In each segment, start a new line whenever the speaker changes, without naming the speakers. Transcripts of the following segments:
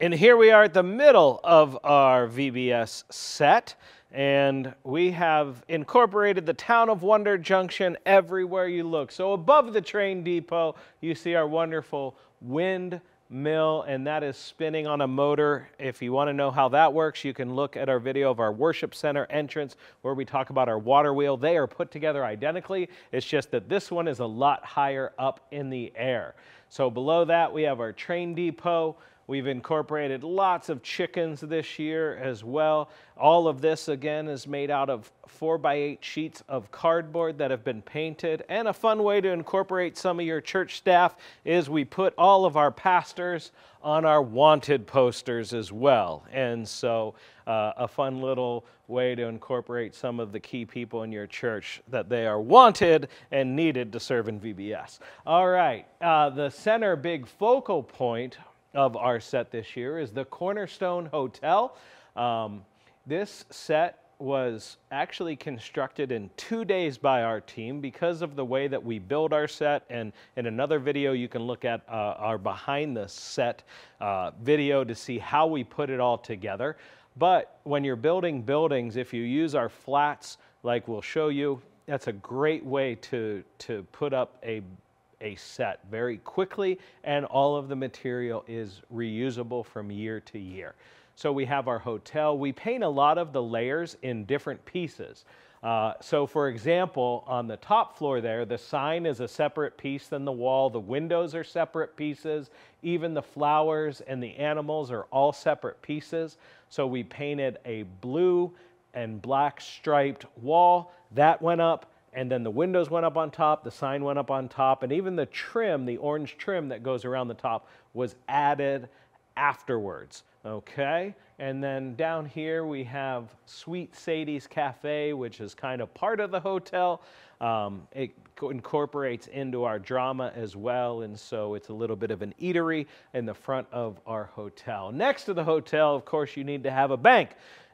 And here we are at the middle of our VBS set, and we have incorporated the town of Wonder Junction everywhere you look. So above the train depot, you see our wonderful windmill, and that is spinning on a motor. If you want to know how that works, you can look at our video of our worship center entrance where we talk about our water wheel. They are put together identically. It's just that this one is a lot higher up in the air. So below that, we have our train depot. We've incorporated lots of chickens this year as well. All of this, again, is made out of 4x8 sheets of cardboard that have been painted. And a fun way to incorporate some of your church staff is we put all of our pastors on our wanted posters as well. And so a fun little way to incorporate some of the key people in your church that they are wanted and needed to serve in VBS. All right, the center big focal point of our set this year is the Cornerstone Hotel. This set was actually constructed in 2 days by our team because of the way that we build our set, and in another video you can look at our behind the set video to see how we put it all together. But when you're building buildings, if you use our flats like we'll show you, that's a great way to put up a set very quickly, and all of the material is reusable from year to year. So we have our hotel. We paint a lot of the layers in different pieces. So for example, on the top floor there, the sign is a separate piece than the wall. The windows are separate pieces. Even the flowers and the animals are all separate pieces. So we painted a blue and black striped wall. That went up. And then the windows went up on top, the sign went up on top, and even the trim, the orange trim that goes around the top, was added afterwards, okay? And then down here we have Sweet Sadie's Cafe, which is kind of part of the hotel. It incorporates into our drama as well, and so it's a little bit of an eatery in the front of our hotel. Next to the hotel, of course, you need to have a bank.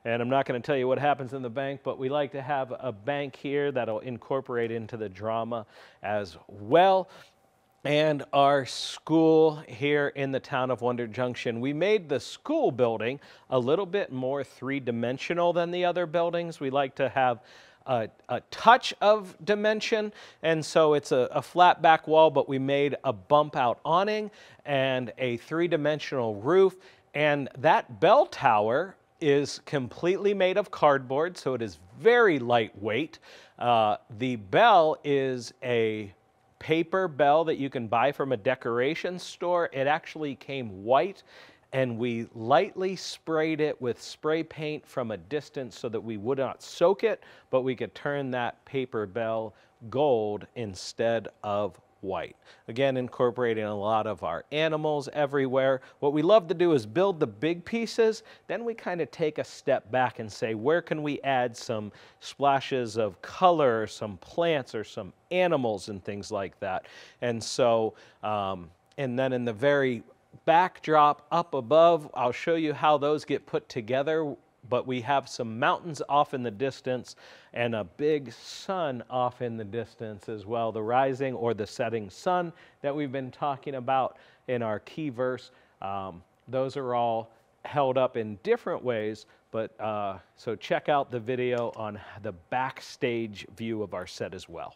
And I'm not going to tell you what happens in the bank, but we like to have a bank here that'll incorporate into the drama as well. And our school here in the town of Wonder Junction. We made the school building a little bit more three-dimensional than the other buildings. We like to have a touch of dimension, and so it's a flat back wall, but we made a bump out awning and a three-dimensional roof. And that bell tower is completely made of cardboard, so it is very lightweight. The bell is a paper bell that you can buy from a decoration store. It actually came white, and we lightly sprayed it with spray paint from a distance so that we would not soak it, but we could turn that paper bell gold instead of white. Again, incorporating a lot of our animals everywhere. What we love to do is build the big pieces, then we kind of take a step back and say, where can we add some splashes of color, or some plants, or some animals and things like that. And so, and then in the very backdrop up above, I'll show you how those get put together. But we have some mountains off in the distance and a big sun off in the distance as well, the rising or the setting sun that we've been talking about in our key verse. Those are all held up in different ways, but so check out the video on the backstage view of our set as well.